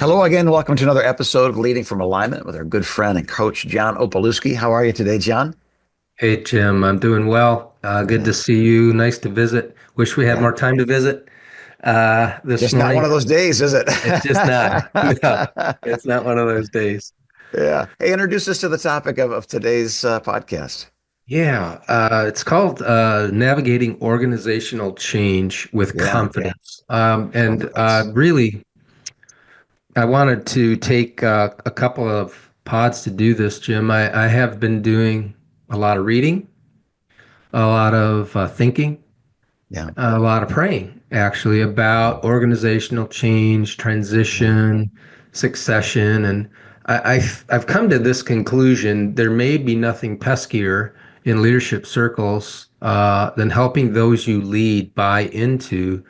Hello again. Welcome to another episode of Leading from Alignment with our good friend and coach, John Opalewski. How are you today, John? Hey, Jim, I'm doing well. Good Yeah. to see you. Nice to visit. Wish we had Yeah. more time to visit this Just not one morning. of those days, is it? It's just not. No, it's not one of those days. Yeah. Hey, introduce us to the topic of today's podcast. Yeah, it's called Navigating Organizational Change with Yeah. Confidence. And Confidence. really, I wanted to take a couple of pods to do this, Jim. I have been doing a lot of reading, a lot of thinking, Yeah. a lot of praying actually about organizational change, Yeah. transition, succession, and I've come to this conclusion: there may be nothing peskier in leadership circles than helping those you lead buy into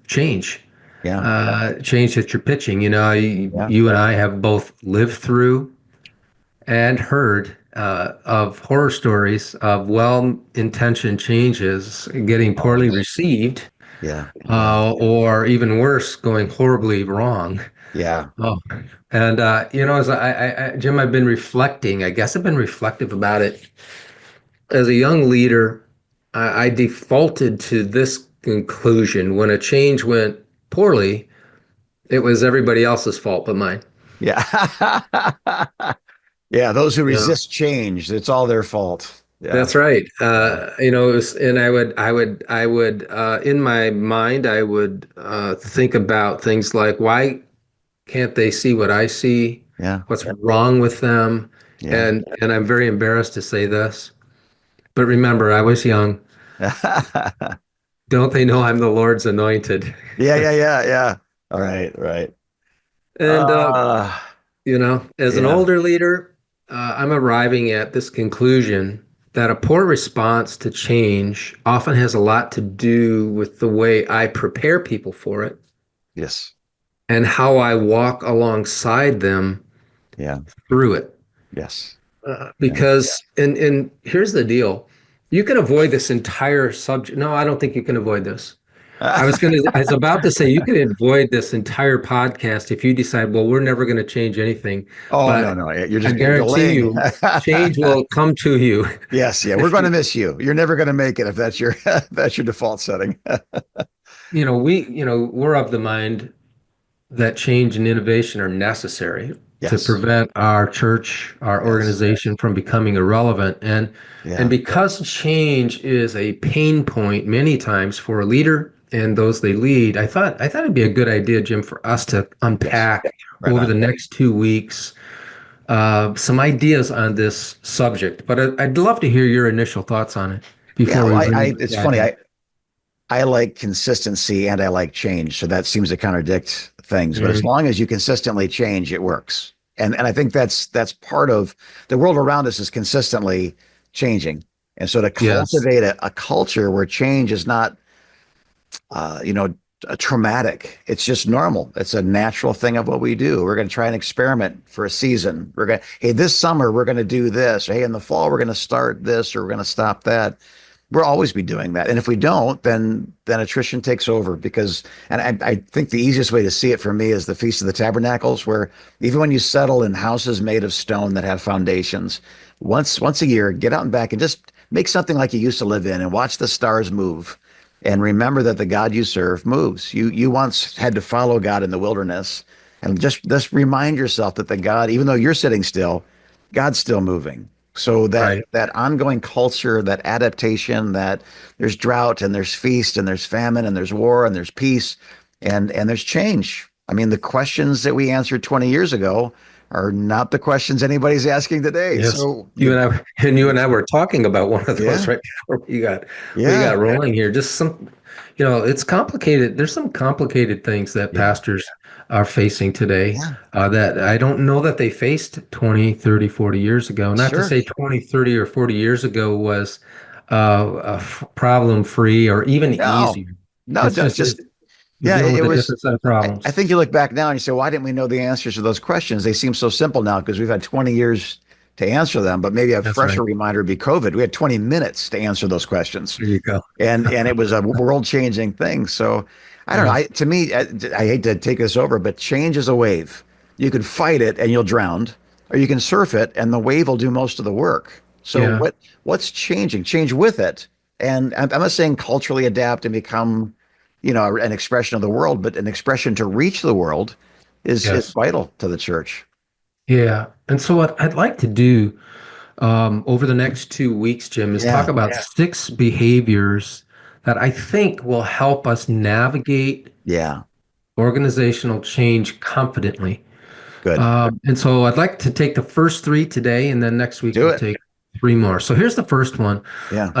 change. Yeah. Change that you're pitching. You know, Yeah. you and I have both lived through and heard of horror stories of well-intentioned changes getting Oh, poorly yeah. received, Yeah. Yeah. or even worse, going horribly wrong. Yeah. Oh, and as Jim, I've been reflecting. I guess I've been reflective about it. As a young leader, I defaulted to this conclusion: when a change went poorly, it was everybody else's fault but mine. Yeah. Yeah. Those who Yeah. resist change, it's all their fault. Yeah. That's right. Yeah. And in my mind, I would think about things like, why can't they see what I see? Yeah. What's wrong with them? Yeah. And I'm very embarrassed to say this, but remember, I was young. Yeah. Don't they know I'm the Lord's anointed? Yeah. Yeah. Yeah. Yeah. All right. Right. And Uh, as an yeah. older leader, I'm arriving at this conclusion that a poor response to change often has a lot to do with the way I prepare people for it Yes. and how I walk alongside them Yeah. through it. Yes. Yeah. Because, and here's the deal. You can avoid this entire subject. No, I don't think you can avoid this. I was about to say you can avoid this entire podcast if you decide, well, we're never going to change anything. Oh, no, But no. You're I just guarantee delaying. you, change will come to you. Yes. Yeah. We're going to miss you. You're never going to make it if that's your that's your default setting. We're of the mind that change and innovation are necessary to Yes. prevent our church, our Yes. organization from becoming irrelevant. And Yeah. because change is a pain point many times for a leader and those they lead, I thought it'd be a good idea, Jim, for us to Yes. unpack Right over the on. next 2 weeks some ideas on this subject. But I'd love to hear your initial thoughts on it Yeah. before Well, we really it's dive funny. in. I like consistency and I like change. So that seems to contradict things. But as Mhm. long as you consistently change, it works. And I think that's part of the world around us is consistently changing. And so to Yes. cultivate a culture where change is not you know, traumatic. It's just normal. It's a natural thing of what we do. We're going to try and experiment for a season. Hey, this summer we're going to do this. Hey, in the fall we're going to start this or we're going to stop that. We'll always be doing that. And if we don't, then attrition takes over because, and I think the easiest way to see it for me is the Feast of the Tabernacles, where even when you settle in houses made of stone that have foundations, once a year, get out and back and just make something like you used to live in and watch the stars move and remember that the God you serve moves. You once had to follow God in the wilderness, and just remind yourself that the God, even though you're sitting still, God's still moving. So that Right. that ongoing culture, that adaptation, that there's drought and there's feast and there's famine and there's war and there's peace and there's change. I mean, the questions that we answered 20 years ago are not the questions anybody's asking today. Yes. So You and I were talking about one of those yeah, right before we yeah, got rolling here. Just some, it's complicated. There's some complicated things that yeah, pastors are facing today yeah, that I don't know that they faced 20, 30, 40 years ago. Not to sure. say 20, 30, or 40 years ago was problem free or even No, easier. no, It's just just you're yeah, dealing with it a was. different set of I problems. think you look back now and you say, why didn't we know the answers to those questions? They seem so simple now because we've had 20 years to answer them, but maybe a That's right. fresher reminder would be COVID. We had 20 minutes to answer those questions, There you go. and it was a world-changing thing. So I don't know. Yeah. To me, I hate to take this over, but change is a wave. You can fight it and you'll drown, or you can surf it and the wave will do most of the work. So Yeah. what's changing? Change with it. And I'm not saying culturally adapt and become, an expression of the world, but an expression to reach the world is Yes. vital to the church. Yeah. And so what I'd like to do over the next 2 weeks, Jim, is talk Yeah, about six behaviors that I think will help us navigate yeah, organizational change confidently. good. And so I'd like to take the first three today, and then next week Do we'll it. take three more. So here's the first one. Yeah.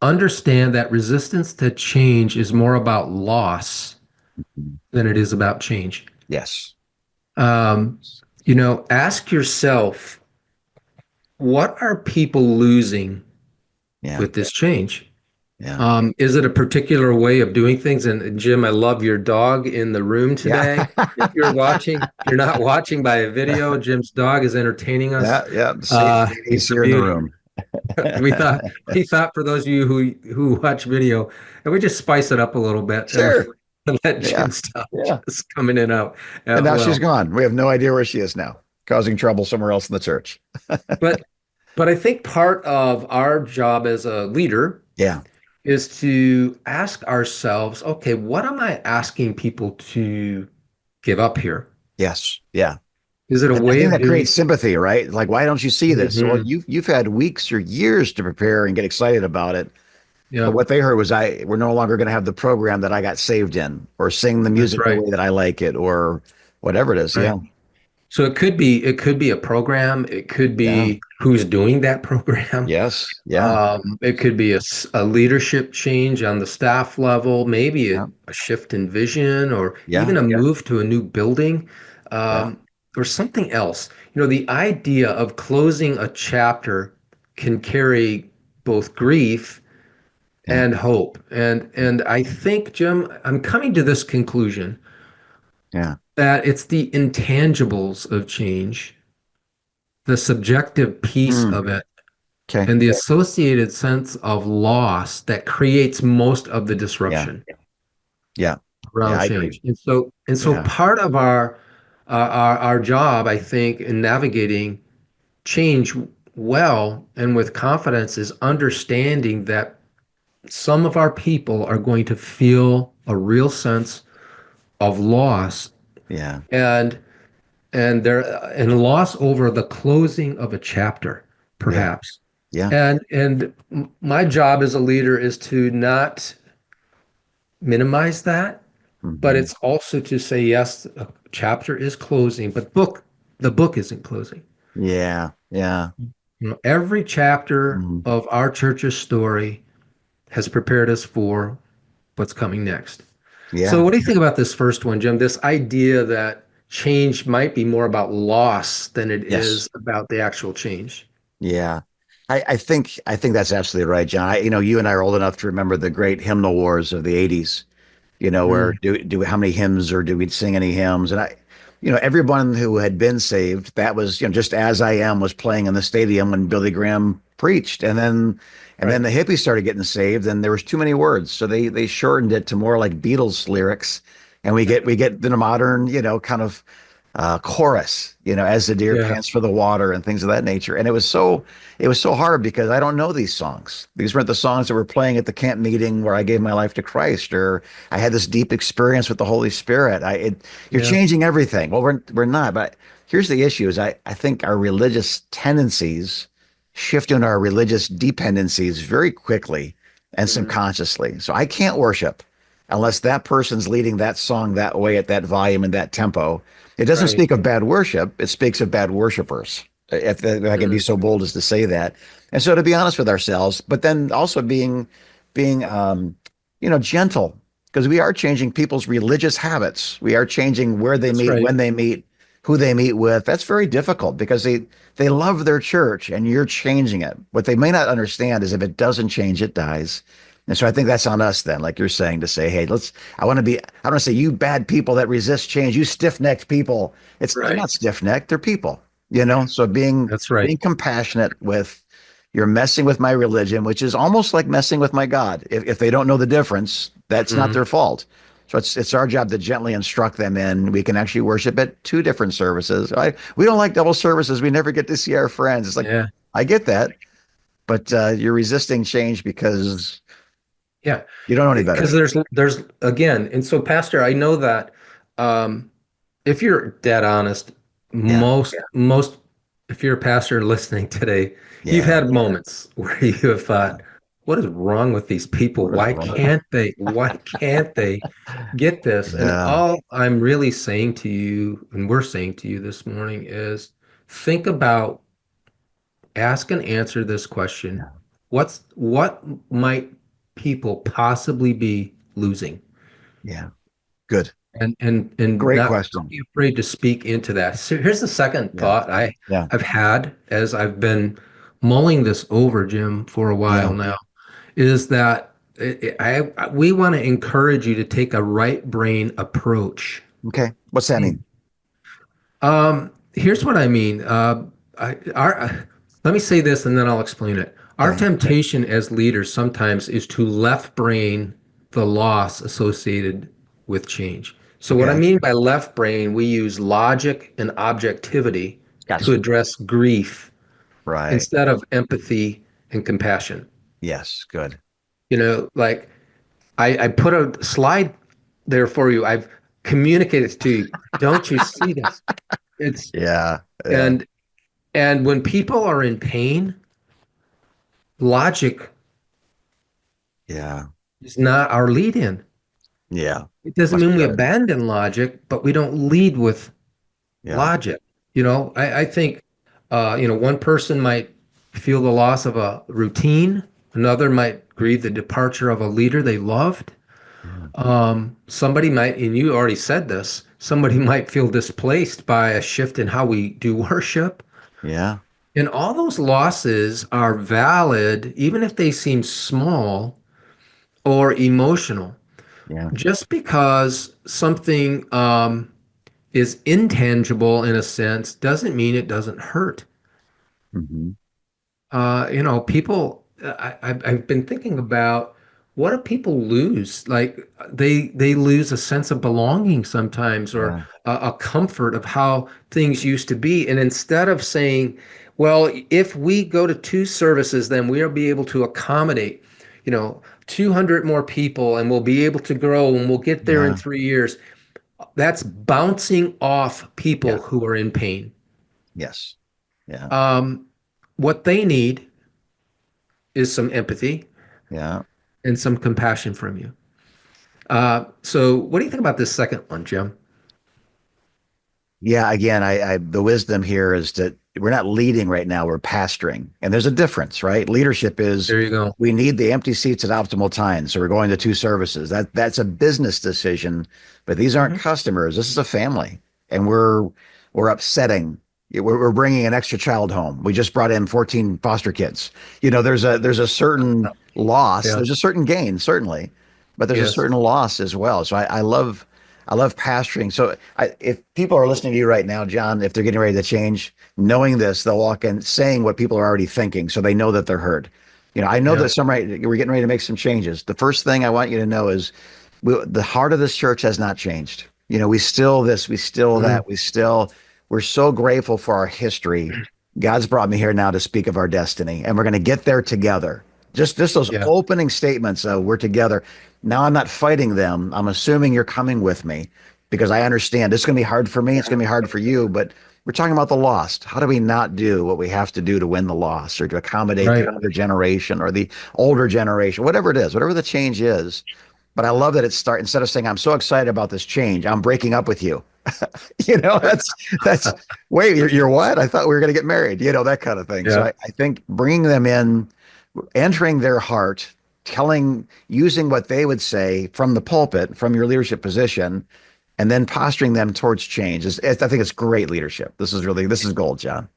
Understand that resistance to change is more about loss than it is about change. Yes. Um, ask yourself, what are people losing Yeah. with this change? Yeah. Is it a particular way of doing things? And Jim, I love your dog in the room Yeah. today. If you're not watching by a video, Jim's dog is entertaining us. Yeah. Yeah. See, He's Sadie's the here in the beauty. room. We thought we thought for those of you who watch video, and we just spice it up a little bit and Sure. let Yeah. Jim stop Yeah. just coming in and out. And now she's Well, gone. We have no idea where she is now, causing trouble somewhere else in the church. but but I think part of our job as a leader Yeah. is to ask ourselves, okay, what am I asking people to give up here? Yes. Yeah. Is it a I way think of that doing? creates sympathy, right? Like, why don't you see this? Well, Mhm. you've had weeks or years to prepare and get excited about it. But Yeah, what they heard was we're no longer going to have the program that I got saved in, or sing the that's music the right. way that I like it, or whatever it is. Right. Yeah. So it could be a program. It could Yeah. be who's doing that program. Yes. Yeah. It could be a leadership change on the staff level, maybe Yeah. a shift in vision, or Yeah. even a move to a new building, Yeah. um, or something else. The idea of closing a chapter can carry both grief Yeah. and hope. And I think, Jim, I'm coming to this conclusion Yeah. that it's the intangibles of change, the subjective piece Hmm. of it, Okay. and the associated sense of loss that creates most of the Yeah. disruption Yeah. Yeah. around I agree. change. And so Yeah. part of our job, I think, in navigating change well and with confidence is understanding that some of our people are going to feel a real sense of loss Yeah. and and loss over the closing of a chapter, Yeah. perhaps. Yeah. And my job as a leader is to not minimize that, but Hmm. it's also to say, yes, a chapter is closing, but the book isn't closing. Yeah. Yeah. Every chapter Mhm. of our church's story has prepared us for what's coming next. So Yeah. what do you think about this first one, Jim? This idea that change might be more about loss than it Yes. is about the actual change. Yeah. I think that's absolutely right, John. You and I are old enough to remember the great hymnal wars of the 80s, where Mm, do how many hymns or do we sing any hymns? And everyone who had been saved, that was, just As I Am was playing in the stadium when Billy Graham preached. And then right. the hippies started getting saved and there was too many words. So they shortened it to more like Beatles lyrics. And we get the modern, kind of chorus, as the deer Yeah. pants for the water and things of that nature. And it was so hard because I don't know these songs. These weren't the songs that were playing at the camp meeting where I gave my life to Christ, or I had this deep experience with the Holy Spirit. You're Yeah. changing everything. Well, we're not. But here's the issue: is I think our religious tendencies shift into our religious dependencies very quickly and Mhm. subconsciously. So I can't worship unless that person's leading that song that way at that volume and that tempo. It doesn't Right. speak of bad worship, it speaks of bad worshipers, if I can be Mhm. so bold as to say that. And so to be honest with ourselves, but then also being gentle, because we are changing people's religious habits. We are changing where they That's meet, right. when they meet, who they meet with. That's very difficult because they love their church and you're changing it. What they may not understand is if it doesn't change, it dies. And so I think that's on us then, like you're saying, to say, hey, I want to say, you bad people that resist change, you stiff-necked people. They're Right. not stiff-necked, they're people. you know? So That's right. being compassionate with you're messing with my religion, which is almost like messing with my God. If they don't know the difference, that's not Mhm. their fault. So it's our job to gently instruct them in. We can actually worship at two different services. We don't like double services. We never get to see our friends. It's like Yeah. I get that, but you're resisting change because Yeah. you don't know any Because better. there's again, and so Pastor, I know that if you're dead honest, Yeah, most if you're a pastor listening today, you've yeah, had moments where you have yeah. thought, what is wrong with these people? What is wrong? Why can't they get this? And Yeah, all I'm really saying to you, and we're saying to you this morning is think about, ask and answer this question. yeah, What might people possibly be losing? yeah. Good. And Great not don't question. be afraid to speak into that. So here's the second Yeah, thought yeah, I've had as I've been mulling this over, Jim, for a yeah. while now, is that we want to encourage you to take a right brain approach. Okay. What's that mean? Here's what I mean. Let me say this and then I'll explain it. Our Okay. temptation as leaders sometimes is to left brain the loss associated with change. So, what I Okay. mean by left brain, we use logic and objectivity to Gotcha. address grief Right. instead of empathy and compassion. Yes. Good. Like I put a slide there for you. I've communicated to you. Don't you see this? It's Yeah. Yeah. and And when people are in pain, logic Yeah. is not our lead in. Yeah. It doesn't Much mean we better. abandon logic, but we don't lead with Yeah. logic. I think, one person might feel the loss of a routine, another might grieve the departure of a leader they loved. Yeah. Somebody might, and you already said this, somebody might feel displaced by a shift in how we do worship. Yeah. And all those losses are valid, even if they seem small or emotional. Yeah. Just because something is intangible in a sense doesn't mean it doesn't hurt. Hmm. People. I've been thinking about what do people lose? Like they lose a sense of belonging sometimes, or Yeah. a comfort of how things used to be. And instead of saying, "Well, if we go to two services, then we'll be able to accommodate, 200 more people, and we'll be able to grow, and we'll get there in Yeah. 3 years." That's bouncing off people Yeah. who are in pain. Yes. Yeah. Um, what they need is some empathy Yeah. and some compassion from you. So what do you think about this second one, Jim? Yeah, again, the wisdom here is that we're not leading right now, we're pastoring. And there's a difference, right? Leadership is There you go. we need the empty seats at optimal times. So we're going to two services. That's a business decision, but these aren't Mhm. customers. This is a family. And we're upsetting. We're bringing an extra child home. We just brought in 14 foster kids. There's a certain loss. Yeah. There's a certain gain, certainly, but there's a Yes. certain loss as well. So I love pastoring. So if people are listening to you right now, John, if they're getting ready to change, knowing this, they'll walk in saying what people are already thinking, so they know that they're heard. I know Yeah. that we're getting ready to make some changes. The first thing I want you to know is the heart of this church has not changed. We still this, we still Mm. that, we're so grateful for our history. God's brought me here now to speak of our destiny, and we're going to get there together. Just those Yeah. opening statements of we're together. Now I'm not fighting them. I'm assuming you're coming with me because I understand it's going to be hard for me. It's going to be hard for you, but we're talking about the lost. How do we not do what we have to do to win the lost or to accommodate the Right. younger generation or the older generation, whatever it is, whatever the change is? But I love that instead of saying, I'm so excited about this change, I'm breaking up with you. That's wait, you're what? I thought we were going to get married, that kind of thing. So Yeah. I think bringing them in, entering their heart, using what they would say from the pulpit, from your leadership position, and then posturing them towards change I think it's great leadership. This is gold, John.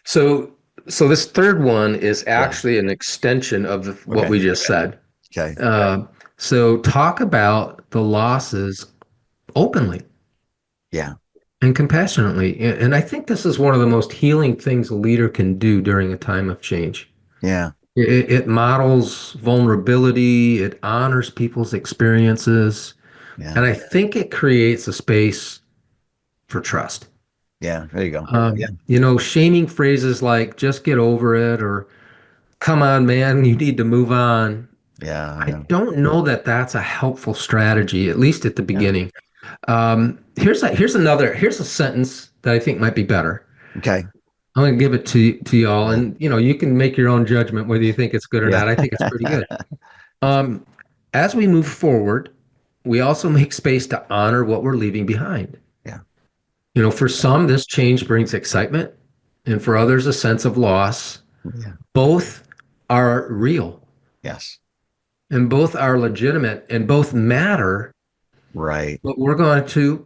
So so this third one is Yeah. actually an extension of what Okay. we just said. Okay. So talk about the losses openly. Yeah. and compassionately. And I think this is one of the most healing things a leader can do during a time of change. Yeah. It models vulnerability, it honors people's experiences, Yeah. and I think it creates a space for trust. Yeah. There you go. Yeah. Shaming phrases like just get over it or come on, man, you need to move on. Yeah. I Yeah. don't know that that's a helpful strategy, at least at the Yeah. beginning. Here's a sentence that I think might be better. Okay. I'm going to give it to y'all, Yeah. and you can make your own judgment whether you think it's good or Yeah. not. I think it's pretty good. Um, as we move forward, we also make space to honor what we're leaving behind. Yeah. For some, this change brings excitement, and for others, a sense of loss. Yeah. Both are real, Yes. and both are legitimate, and both matter, Right. but we're going to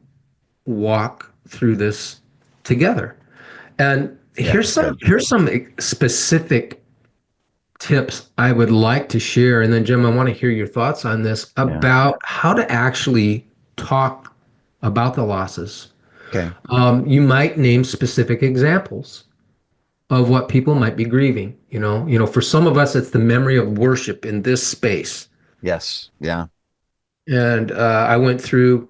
walk through this together. And Yeah. here's That's some good. here's some specific tips I would like to share. And then, Jim, I want to hear your thoughts on this Yeah. about how to actually talk about the losses. Okay. You might name specific examples of what people might be grieving. For some of us, it's the memory of worship in this space. Yes. Yeah. And I went through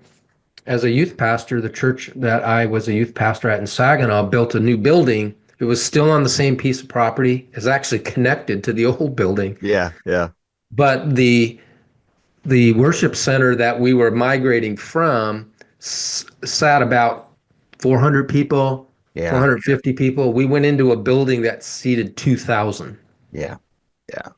as a youth pastor, the church that I was a youth pastor at in Saginaw built a new building. It was still on the same piece of property. It's actually connected to the old building, Yeah. Yeah. but the worship center that we were migrating from sat about 400 people, Yeah. 450 people. We went into a building that seated 2,000, Yeah. Yeah.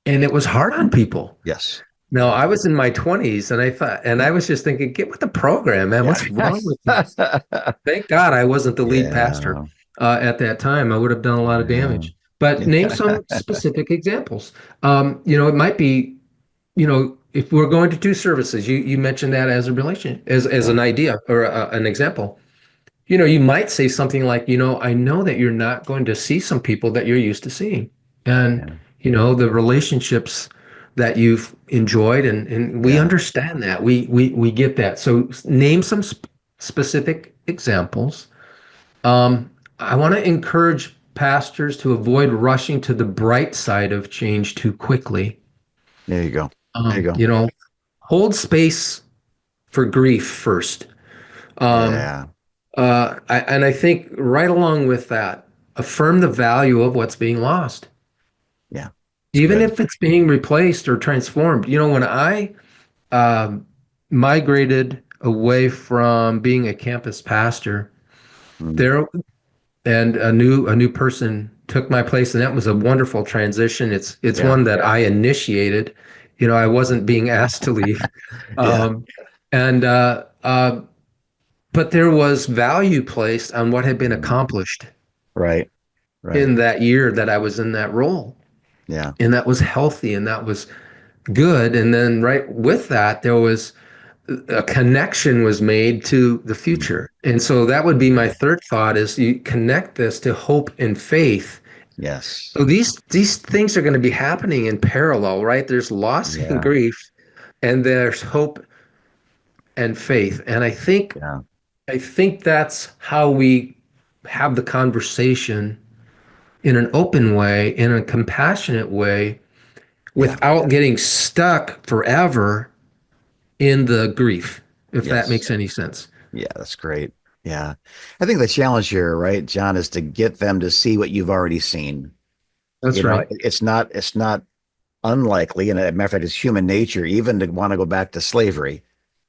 and it was hard on people. Yes. No, Yeah. I was in my 20s, and I was just thinking, get with the program, man. Yeah. What's wrong with you? Thank God I wasn't the lead pastor Yeah. at that time. I would have done a lot of Yeah. damage. But name Yeah. some specific examples. It might be, if we're going to do services, you mentioned that as a relation, as Yeah. an idea or an example. You might say something like, I know that you're not going to see some people that you're used to seeing. And, Yeah. the relationships that you've enjoyed, and we Yeah. understand that. We get that. So name some specific examples. I want to encourage pastors to avoid rushing to the bright side of change too quickly. There you go. There you Um, go. you know, hold space for grief first. Um, Yeah. and I think right along with that, affirm the value of what's being lost, Yeah. It's even good. if it's being replaced or transformed. When I um, migrated away from being a campus pastor, Mm. there and a new person took my place, and that was a wonderful transition. It's Yeah. one that I initiated. I wasn't being asked to leave, Yeah. um, and but there was value placed on what had been Mm. accomplished Right. Right. in that year that I was in that role. Yeah. And that was healthy and that was good. And then right with that, there was a connection was made to the Mm. future. And so that would be my third thought is you connect this to hope and faith. Yes. So these things are going to be happening in parallel, right? There's loss and Yeah. grief, and there's hope and faith. And Yeah. I think that's how we have the conversation in an open way, in a compassionate way, Yeah. without getting stuck forever in the grief, if that Yes. makes any sense. Yeah. That's great. Yeah. I think the challenge here, right, John, is to get them to see what you've already seen. That's right. It's not unlikely, and as a matter of fact, it's human nature even to want to go back to slavery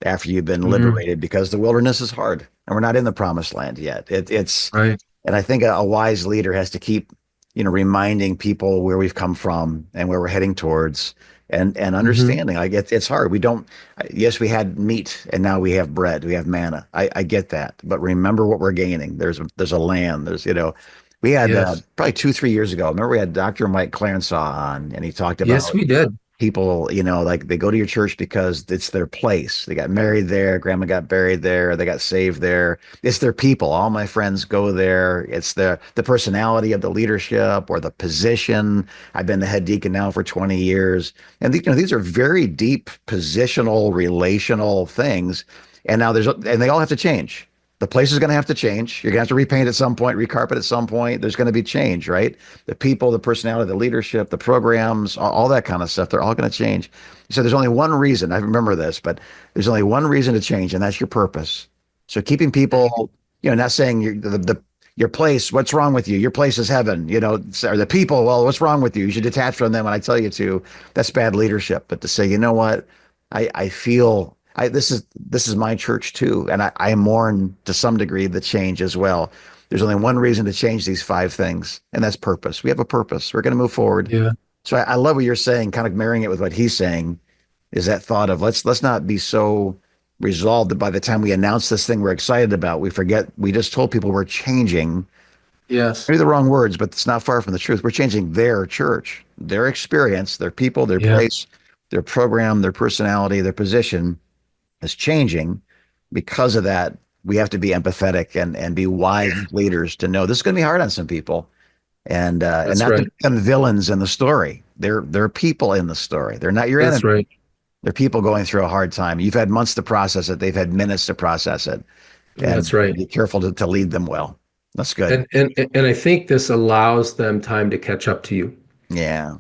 after you've been Hmm. liberated because the wilderness is hard and we're not in the promised land yet. It's Right. and I think a wise leader has to keep, reminding people where we've come from and where we're heading towards and Hmm. understanding. Like it's hard. We don't, yes, we had meat and now we have bread, we have manna. I get that. But remember what we're gaining. There's a land, we had Yes. probably 2, 3 years ago. Remember we had Dr. Mike Clarensaw on and he talked Yes, about we did. people, like they go to your church because it's their place. They got married there, grandma got buried there, they got saved there. It's their people. All my friends go there. It's the personality of the leadership or the position. I've been the head deacon now for 20 years. And these are very deep positional, relational things. And now and they all have to change. The place is going to have to change. You're going to have to repaint at some point, recarpet at some point. There's going to be change, right? The people, the personality, the leadership, the programs, all that kind of stuff, they're all going to change. So there's only one reason, I remember this, but there's only one reason to change, and that's your purpose. So keeping people, not saying your place, what's wrong with you? Your place is heaven, or the people, well, what's wrong with you? You should detach from them when I tell you to. That's bad leadership. But to say, you know what? I feel this is my church too, and I mourn to some degree the change as well. There's only one reason to change these five things, and that's purpose. We have a purpose. We're going to move forward. Yeah. So I love what you're saying, kind of marrying it with what he's saying, is that thought of let's not be so resolved that by the time we announce this thing we're excited about, we forget we just told people we're changing. Yes. Maybe the wrong words, but it's not far from the truth. We're changing their church, their experience, their people, their Yeah. place, their program, their personality, their position is changing. Because of that, we have to be empathetic and be wise leaders to know this is going to be hard on some people, and That's not to right. become villains in the story. They're people in the story. They're not your That's enemy. right. They're people going through a hard time. You've had months to process it. They've had minutes to process it, and That's right. be careful to lead them well. That's good. And I think this allows them time to catch up to you. Yeah,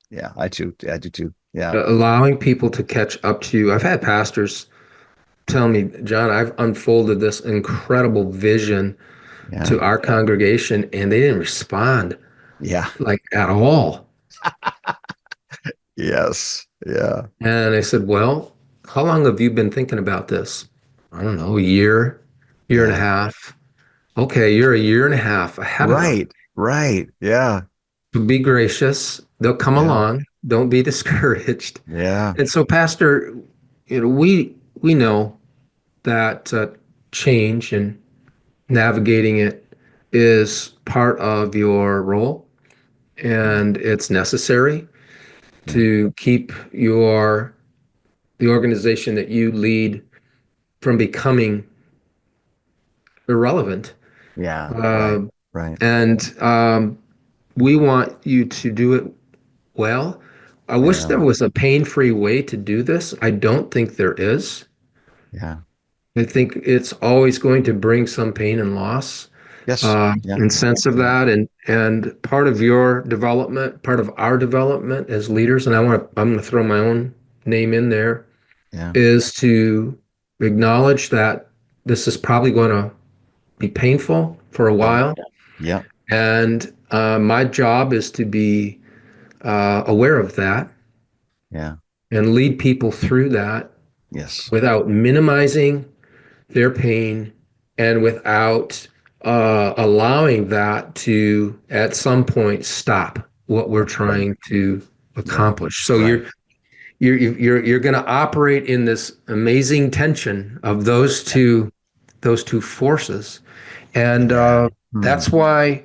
yeah. I do too. Yeah, Allowing people to catch up to you. I've had pastors tell me, John, I've unfolded this incredible vision yeah, to our congregation, and they didn't respond yeah. like at all. Yes, yeah, And I said, well, how long have you been thinking about this? I don't know, a year, year and a yeah. half. Okay, you're a year and a half ahead of them. Right, right. Yeah, So be gracious. They'll come yeah, along. Don't be discouraged. yeah, And so, Pastor, we know that change and navigating it is part of your role, yeah, and it's necessary yeah, to keep the organization that you lead from becoming irrelevant. yeah. Right, Uh, right. and we want you to do it well. I wish Yeah, there was a pain-free way to do this. I don't think there is. yeah. I think it's always going to bring some pain and loss, Yes, yeah, and sense of yeah, that. And part of your development, part of our development as leaders, and I'm going to throw my own name in there, yeah, is to acknowledge that this is probably going to be painful for a yeah, while. yeah, And my job is to be aware of that yeah. and lead people through that Yes, without minimizing their pain and without allowing that to, at some point, stop what we're right. trying to Yeah, accomplish. So right. you're going to operate in this amazing tension of those two forces, and Yeah. Hmm. that's why Yeah,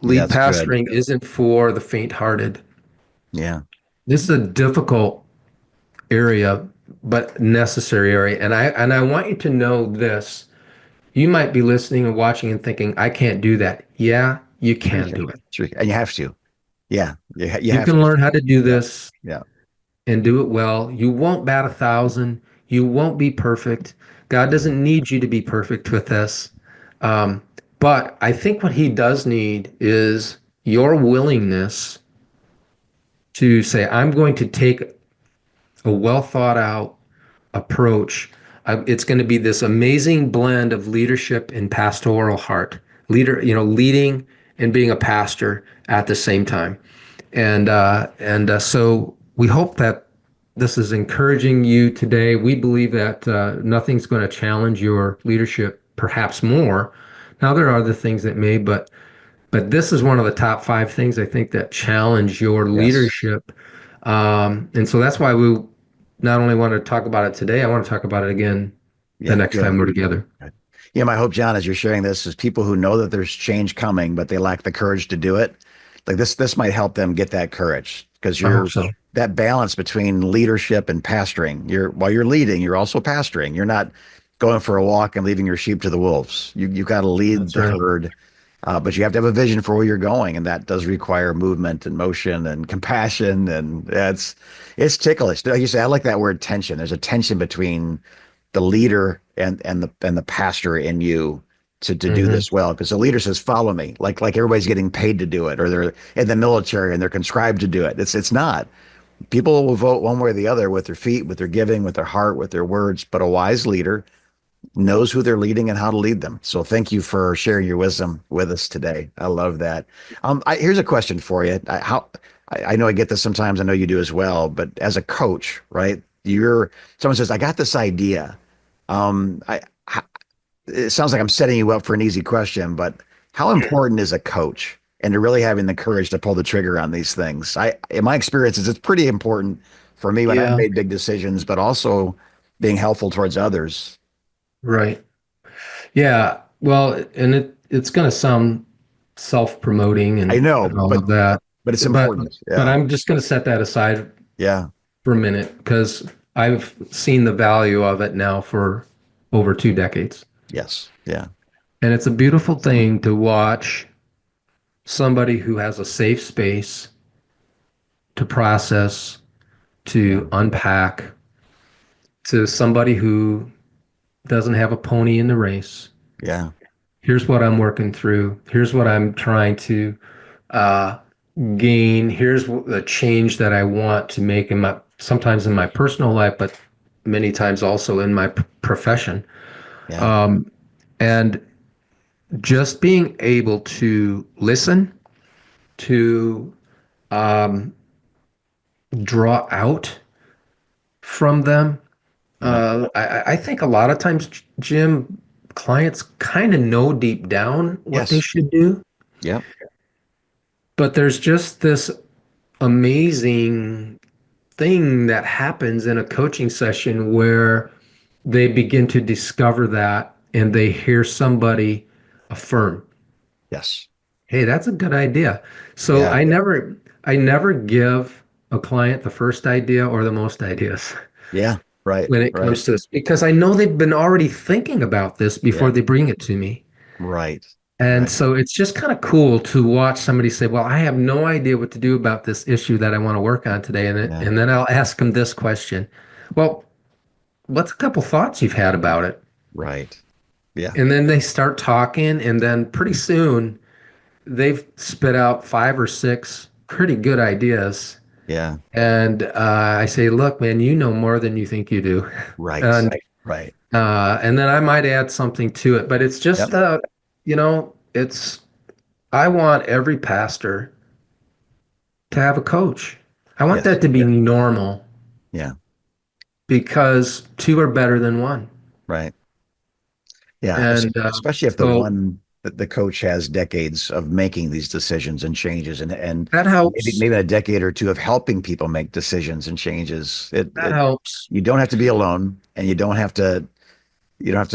lead that's good. pastoring isn't for the faint-hearted. Yeah. This is a difficult area, but necessary area. And I want you to know this. You might be listening and watching and thinking, I can't do that. Yeah, you Sure you can can. do it. Sure you can. And you have to. Yeah, you You have can to. learn how to do Yeah, this yeah, and do it well. You won't bat 1,000. You won't be perfect. God yeah. doesn't need you to be perfect with this. Um, but I think what he does need is your willingness to say, I'm going to take a well thought out approach. It's going to be this amazing blend of leadership and pastoral heart. Leading and being a pastor at the same time. And so we hope that this is encouraging you today. We believe that nothing's going to challenge your leadership, perhaps more. Now there are other things that may, but this is one of the top five things I think that challenge your Yes. leadership. And so that's why we not only want to talk about it today, I want to talk about it again the Yeah, next good. time we're together. Good. Yeah, my hope, John, as you're sharing this, is people who know that there's change coming, but they lack the courage to do it. Like this might help them get that courage because I hope you're so. that balance between leadership and pastoring. While you're leading, you're also pastoring. You're not going for a walk and leaving your sheep to the wolves. You've got to lead That's the right. herd, but you have to have a vision for where you're going, and that does require movement and motion and compassion. And yeah, it's ticklish. Like you say, I like that word tension. There's a tension between the leader and the pastor in you to do Hmm. this well. Because the leader says, "Follow me," like everybody's getting paid to do it, or they're in the military and they're conscribed to do it. It's not. People will vote one way or the other with their feet, with their giving, with their heart, with their words. But a wise leader knows who they're leading and how to lead them. So thank you for sharing your wisdom with us today. I love that. Here's a question for you. I know I get this sometimes. I know you do as well. But as a coach, right? Someone says, "I got this idea." I It sounds like I'm setting you up for an easy question, but how important is a coach and to really having the courage to pull the trigger on these things? In my experiences, it's pretty important for me when I've Yeah, made big decisions, but also being helpful towards others. right. Yeah. Well, and it's going to sound self-promoting I and know, all of that, but it's but important. but Yeah. I'm just going to set that aside Yeah. for a minute because I've seen the value of it now for over 2 decades. Yes. Yeah. And it's a beautiful thing to watch somebody who has a safe space to process, Yeah. to unpack, to somebody who doesn't have a pony in the race. Yeah. Here's what I'm working through. Here's what I'm trying to uh, gain. Here's the change that I want to make in my sometimes in my personal life, but many times also in my profession. Yeah. Um, and just being able to listen, to um, draw out from them. Yeah. I think a lot of times, Jim, clients kind of know deep down what they Yes. should do, Yep. but there's just this amazing thing that happens in a coaching session where they begin to discover that and they hear somebody affirm, Yes. hey, that's a good idea. So Yeah. I never give a client the first idea or the most ideas Yeah. Right. when it Right. comes to this because I know they've been already thinking about this before Yeah. they bring it to me. Right. And Right. so it's just kind of cool to watch somebody say, "Well, I have no idea what to do about this issue that I want to work on today." Yeah. And then I'll ask them this question. Well, what's a couple thoughts you've had about it? Right. Yeah. And then they start talking, and then pretty soon they've spit out 5 or 6 pretty good ideas. Yeah. And I say, look, man, you know more than you think you do. Right. And Right. and then I might add something to it, but it's Yep. just it's I want every pastor to have a coach. I want Yes. that to be normal Yeah. because two are better than one. Right. Yeah, And especially if so the coach has decades of making these decisions and changes, and that maybe helps. maybe a decade or two of helping people make decisions and changes. That helps. You don't have to be alone, and you don't have to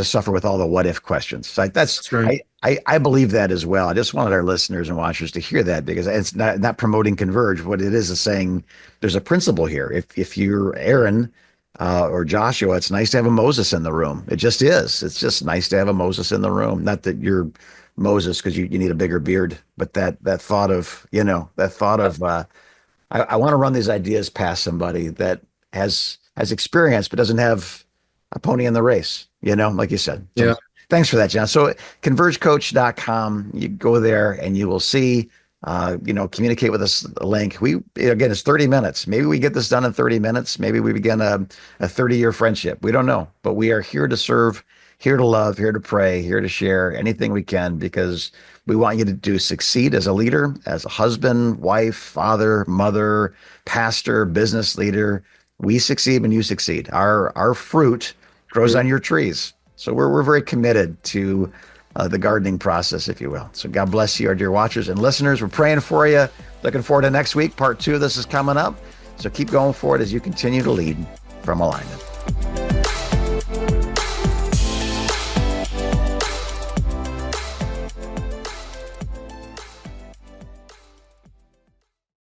suffer with all the what if questions. So That's right. I believe that as well. I just wanted our listeners and watchers to hear that because it's not promoting Converge. What it is saying there's a principle here. If you're Aaron or Joshua, it's nice to have a Moses in the room. It just is. It's just nice to have a Moses in the room. Not that you're Moses because you need a bigger beard, but that thought of I want to run these ideas past somebody that has experience but doesn't have a pony in the race, like you said. So Yeah. thanks for that, John. So convergecoach.com, you go there and you will see, communicate with us a link. Again, it's 30 minutes. Maybe we get this done in 30 minutes. Maybe we begin a 30-year friendship. We don't know, but we are here to serve, here to love, here to pray, here to share anything we can because we want you to succeed as a leader, as a husband, wife, father, mother, pastor, business leader. We succeed when you succeed. Our fruit grows on True. your trees. So we're very committed to the gardening process, if you will. So God bless you, our dear watchers and listeners. We're praying for you. Looking forward to next week. Part 2 of this is coming up. So keep going forward as you continue to lead from alignment.